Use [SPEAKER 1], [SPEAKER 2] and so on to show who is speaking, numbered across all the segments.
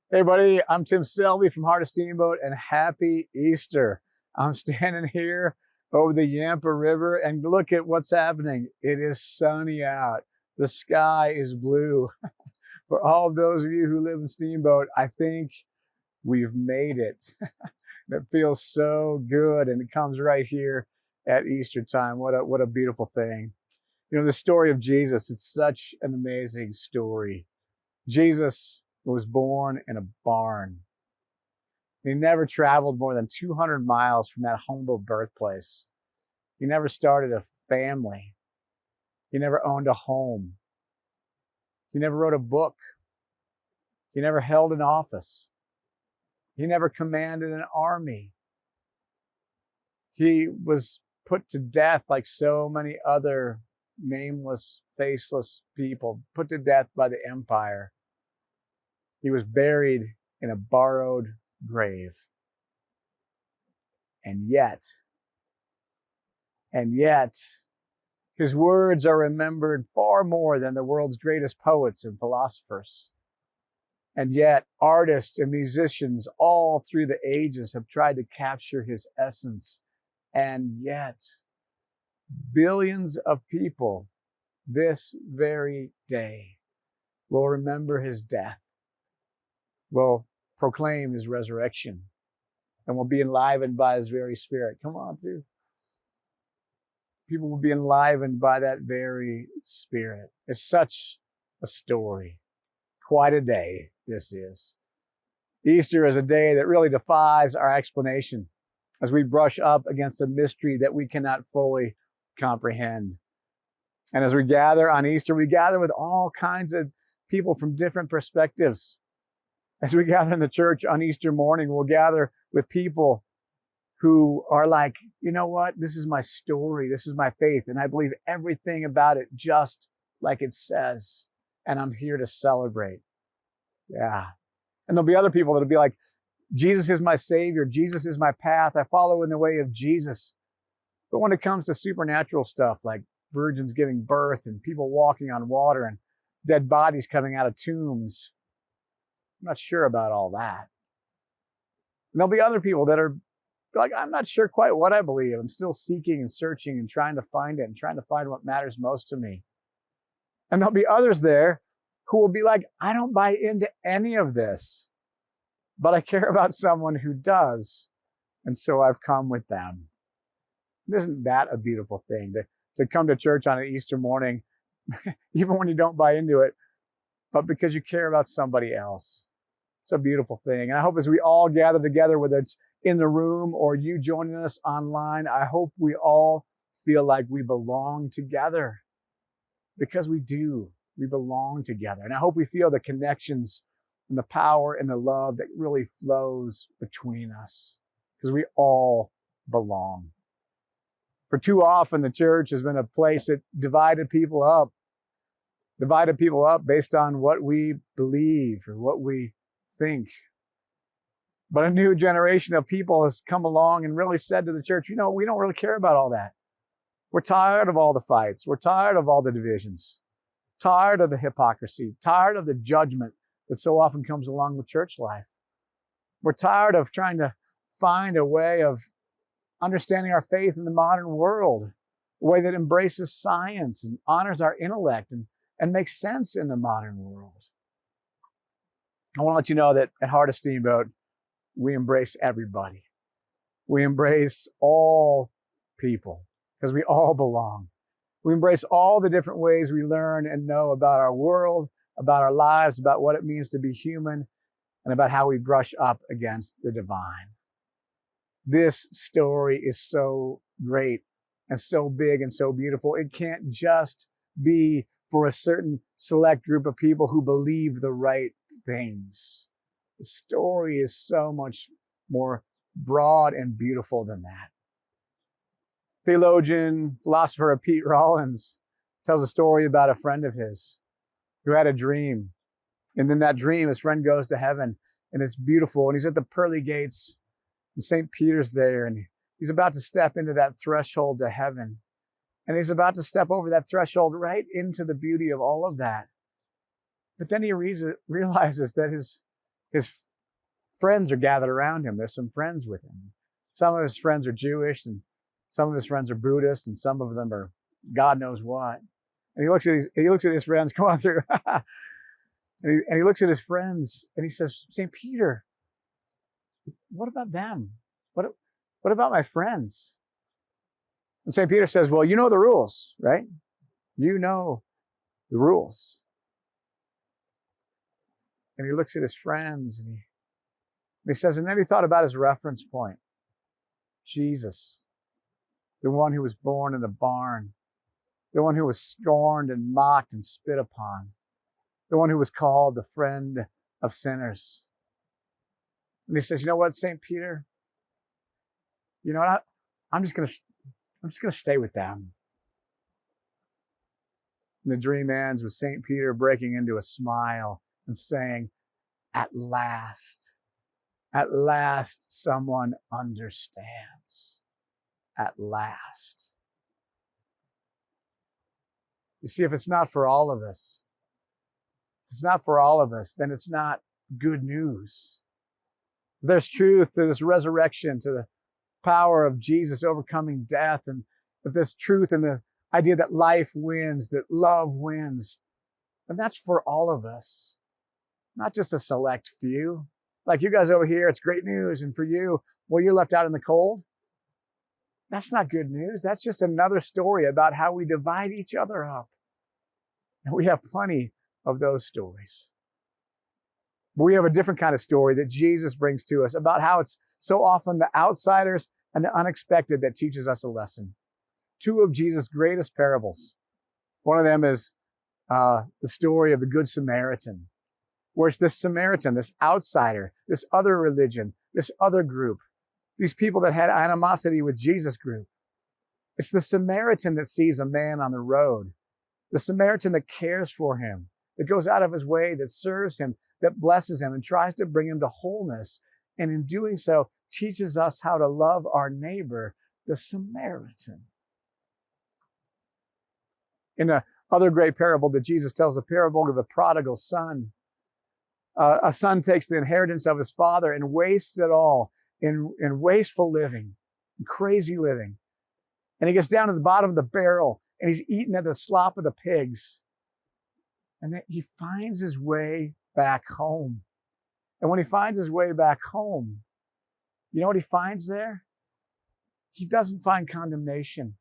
[SPEAKER 1] Hey, buddy, I'm Tim Selby from Heart of Steamboat, and happy Easter. I'm standing here over the Yampa River, and look at what's happening. It is sunny out. The sky is blue. For all of those of you who live in Steamboat, I think we've made it. It feels so good, and it comes right here at Easter time. What a beautiful thing. You know, the story of Jesus, it's such an amazing story. Jesus was born in a barn. He never traveled more than 200 miles from that humble birthplace. He never started a family. He never owned a home. He never wrote a book. He never held an office. He never commanded an army. He was put to death like so many other nameless, faceless people, put to death by the empire. He was buried in a borrowed grave. And yet, his words are remembered far more than the world's greatest poets and philosophers. And yet, artists and musicians all through the ages have tried to capture his essence. And yet, billions of people this very day will remember his death, will proclaim his resurrection, and will be enlivened by his very spirit. Come on through. People will be enlivened by that very spirit. It's such a story. Quite a day this is. Easter is a day that really defies our explanation as we brush up against a mystery that we cannot fully comprehend. And as we gather on Easter, we gather with all kinds of people from different perspectives. As we gather in the church on Easter morning, we'll gather with people who are like, you know what? This is my story. This is my faith. And I believe everything about it just like it says. And I'm here to celebrate. Yeah. And there'll be other people that'll be like, Jesus is my Savior. Jesus is my path. I follow in the way of Jesus. But when it comes to supernatural stuff like virgins giving birth and people walking on water and dead bodies coming out of tombs, I'm not sure about all that. And there'll be other people that are like, I'm not sure quite what I believe. I'm still seeking and searching and trying to find it and trying to find what matters most to me. And there'll be others there who will be like, I don't buy into any of this, but I care about someone who does. And so I've come with them. Isn't that a beautiful thing to come to church on an Easter morning, even when you don't buy into it, but because you care about somebody else? It's a beautiful thing. And I hope as we all gather together, whether it's in the room or you joining us online, I hope we all feel like we belong together, because we do. We belong together. And I hope we feel the connections and the power and the love that really flows between us, because we all belong. For too often, the church has been a place that divided people up based on what we believe or what we think. But a new generation of people has come along and really said to the church, you know, we don't really care about all that. We're tired of all the fights. We're tired of all the divisions, tired of the hypocrisy, tired of the judgment that so often comes along with church life. We're tired of trying to find a way of understanding our faith in the modern world, a way that embraces science and honors our intellect and makes sense in the modern world. I want to let you know that at Heart of Steamboat, we embrace everybody. We embrace all people because we all belong. We embrace all the different ways we learn and know about our world, about our lives, about what it means to be human, and about how we brush up against the divine. This story is so great and so big and so beautiful. It can't just be for a certain select group of people who believe the right things. The story is so much more broad and beautiful than that. Theologian, philosopher Pete Rollins tells a story about a friend of his who had a dream. And in that dream, his friend goes to heaven, and it's beautiful. And he's at the pearly gates, and St. Peter's there, and he's about to step into that threshold to heaven. And he's about to step over that threshold right into the beauty of all of that. But then he realizes that his his friends are gathered around him. There's some friends with him. Some of his friends are Jewish, and some of his friends are Buddhist, and some of them are God knows what. And he looks at his friends, come on through. and he looks at his friends and he says, St. Peter, what about them? What about my friends? And St. Peter says, well, you know the rules, right? You know the rules. And he looks at his friends and he says, and then he thought about his reference point. Jesus, the one who was born in a barn, the one who was scorned and mocked and spit upon, the one who was called the friend of sinners. And he says, you know what, St. Peter? You know what? I'm just going to stay with them. And the dream ends with St. Peter breaking into a smile and saying, at last someone understands. At last. You see, if it's not for all of us, then it's not good news. There's truth to this resurrection, to the power of Jesus overcoming death, and if there's truth in the idea that life wins, that love wins, and that's for all of us, not just a select few. Like you guys over here, it's great news, and for you, well, you're left out in the cold. That's not good news. That's just another story about how we divide each other up. And we have plenty of those stories. But we have a different kind of story that Jesus brings to us about how it's so often the outsiders and the unexpected that teaches us a lesson. Two of Jesus' greatest parables. One of them is the story of the Good Samaritan, where it's this Samaritan, this outsider, this other religion, this other group, these people that had animosity with Jesus' group. It's the Samaritan that sees a man on the road, the Samaritan that cares for him, that goes out of his way, that serves him, that blesses him and tries to bring him to wholeness. And in doing so, teaches us how to love our neighbor, the Samaritan. In the other great parable that Jesus tells, the parable of the prodigal son, a son takes the inheritance of his father and wastes it all in wasteful living, in crazy living. And he gets down to the bottom of the barrel and he's eaten at the slop of the pigs. And then he finds his way back home. And when he finds his way back home, you know what he finds there? He doesn't find condemnation.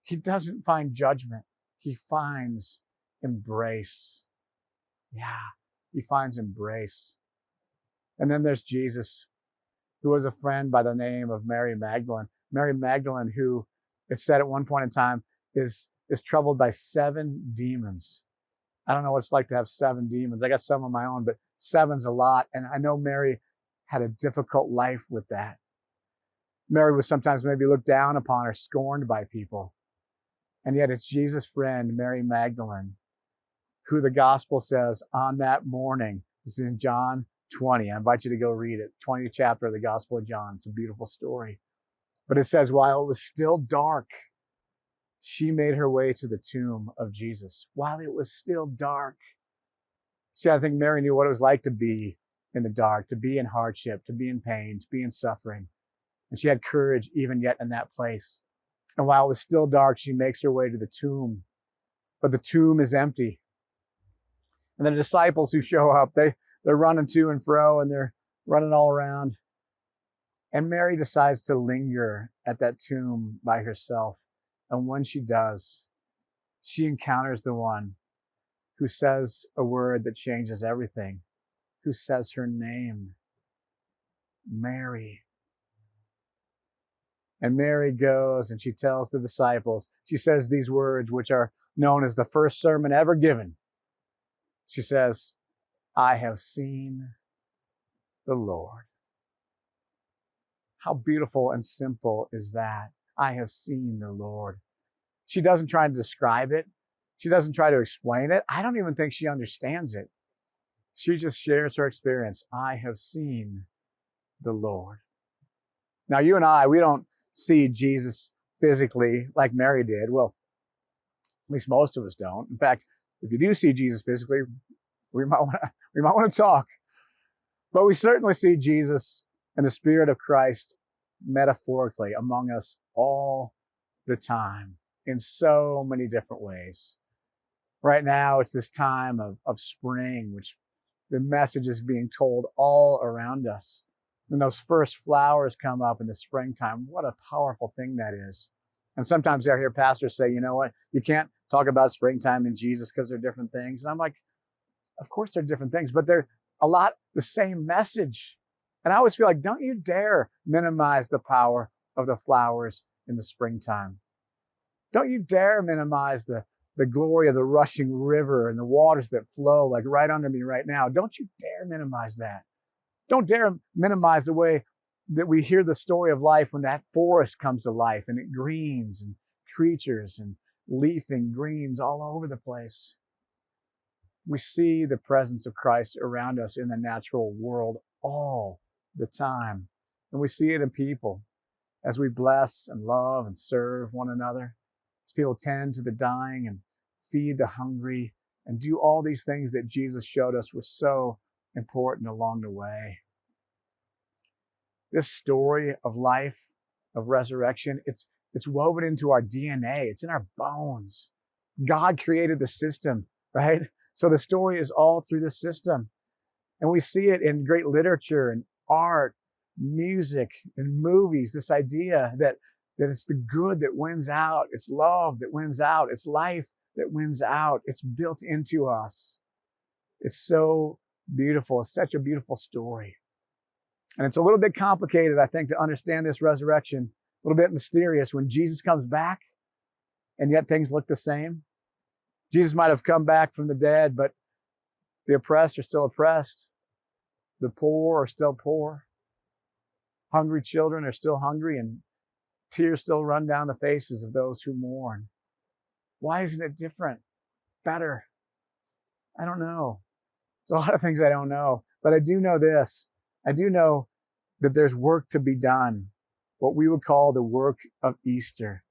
[SPEAKER 1] He doesn't find judgment. He finds embrace. Yeah, he finds embrace. And then there's Jesus, who was a friend by the name of Mary Magdalene. Mary Magdalene, who it's said at one point in time is troubled by 7 demons. I don't know what it's like to have 7 demons. I got some of my own, but 7's a lot. And I know Mary had a difficult life with that. Mary was sometimes maybe looked down upon or scorned by people. And yet it's Jesus' friend, Mary Magdalene, who the gospel says on that morning, this is in John 20. I invite you to go read it. 20th chapter of the Gospel of John. It's a beautiful story. But it says, while it was still dark, she made her way to the tomb of Jesus. While it was still dark. See, I think Mary knew what it was like to be in the dark, to be in hardship, to be in pain, to be in suffering. And she had courage even yet in that place. And while it was still dark, she makes her way to the tomb. But the tomb is empty. And the disciples who show up, they're running to and fro and they're running all around. And Mary decides to linger at that tomb by herself. And when she does, she encounters the one who says a word that changes everything, who says her name, Mary. And Mary goes and she tells the disciples, she says these words, which are known as the first sermon ever given. She says, I have seen the Lord. How beautiful and simple is that? I have seen the Lord. She doesn't try to describe it. She doesn't try to explain it. I don't even think she understands it. She just shares her experience. I have seen the Lord. Now, you and I, we don't see Jesus physically like Mary did. Well, at least most of us don't. In fact, if you do see Jesus physically, we might want to talk. But we certainly see Jesus and the Spirit of Christ metaphorically among us all the time in so many different ways. Right now, it's this time of spring, which the message is being told all around us. When those first flowers come up in the springtime, what a powerful thing that is. And sometimes I hear pastors say, you know what, you can't talk about springtime and Jesus because they're different things. And I'm like, of course they're different things, but they're a lot the same message. And I always feel like, don't you dare minimize the power of the flowers in the springtime. Don't you dare minimize the glory of the rushing river and the waters that flow like right under me right now. Don't you dare minimize that. Don't dare minimize the way that we hear the story of life when that forest comes to life and it greens and creatures and leafing greens all over the place. We see the presence of Christ around us in the natural world all the time. And we see it in people as we bless and love and serve one another, as people tend to the dying and feed the hungry and do all these things that Jesus showed us were so important along the way. This story of life, of resurrection, it's woven into our DNA. It's in our bones. God created the system, right? So the story is all through the system. And we see it in great literature and art, music, and movies, this idea that it's the good that wins out. It's love that wins out. It's life that wins out. It's built into us. It's so beautiful. It's such a beautiful story. And it's a little bit complicated, I think, to understand this resurrection, a little bit mysterious when Jesus comes back, and yet things look the same. Jesus might have come back from the dead, but the oppressed are still oppressed. The poor are still poor. Hungry children are still hungry, and tears still run down the faces of those who mourn. Why isn't it different? Better? I don't know. There's a lot of things I don't know, but I do know this. I do know that there's work to be done, what we would call the work of Easter,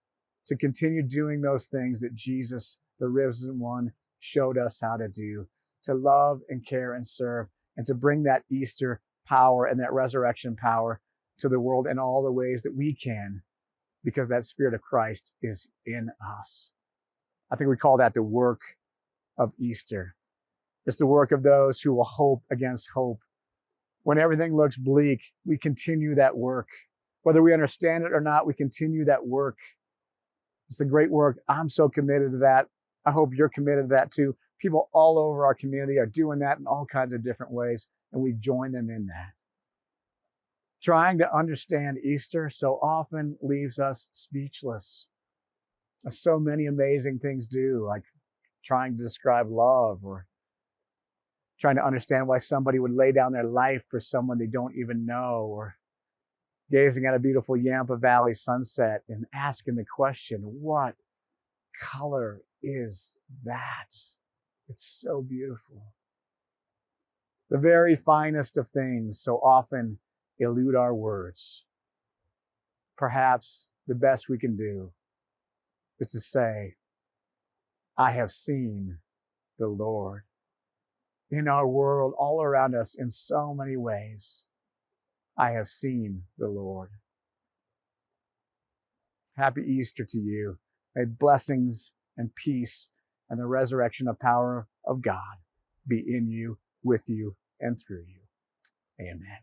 [SPEAKER 1] to continue doing those things that Jesus, the risen one, showed us how to do, to love and care and serve, and to bring that Easter power and that resurrection power to the world in all the ways that we can, because that Spirit of Christ is in us. I think we call that the work of Easter. It's the work of those who will hope against hope. When everything looks bleak, we continue that work. Whether we understand it or not, we continue that work. It's a great work. I'm so committed to that. I hope you're committed to that too. People all over our community are doing that in all kinds of different ways, and we join them in that. Trying to understand Easter so often leaves us speechless. As so many amazing things do, like trying to describe love or trying to understand why somebody would lay down their life for someone they don't even know, or gazing at a beautiful Yampa Valley sunset and asking the question, what color is that? It's so beautiful. The very finest of things so often elude our words. Perhaps the best we can do is to say, I have seen the Lord. In our world, all around us, in so many ways, I have seen the Lord. Happy Easter to you. May blessings and peace and the resurrection of power of God be in you, with you, and through you. Amen.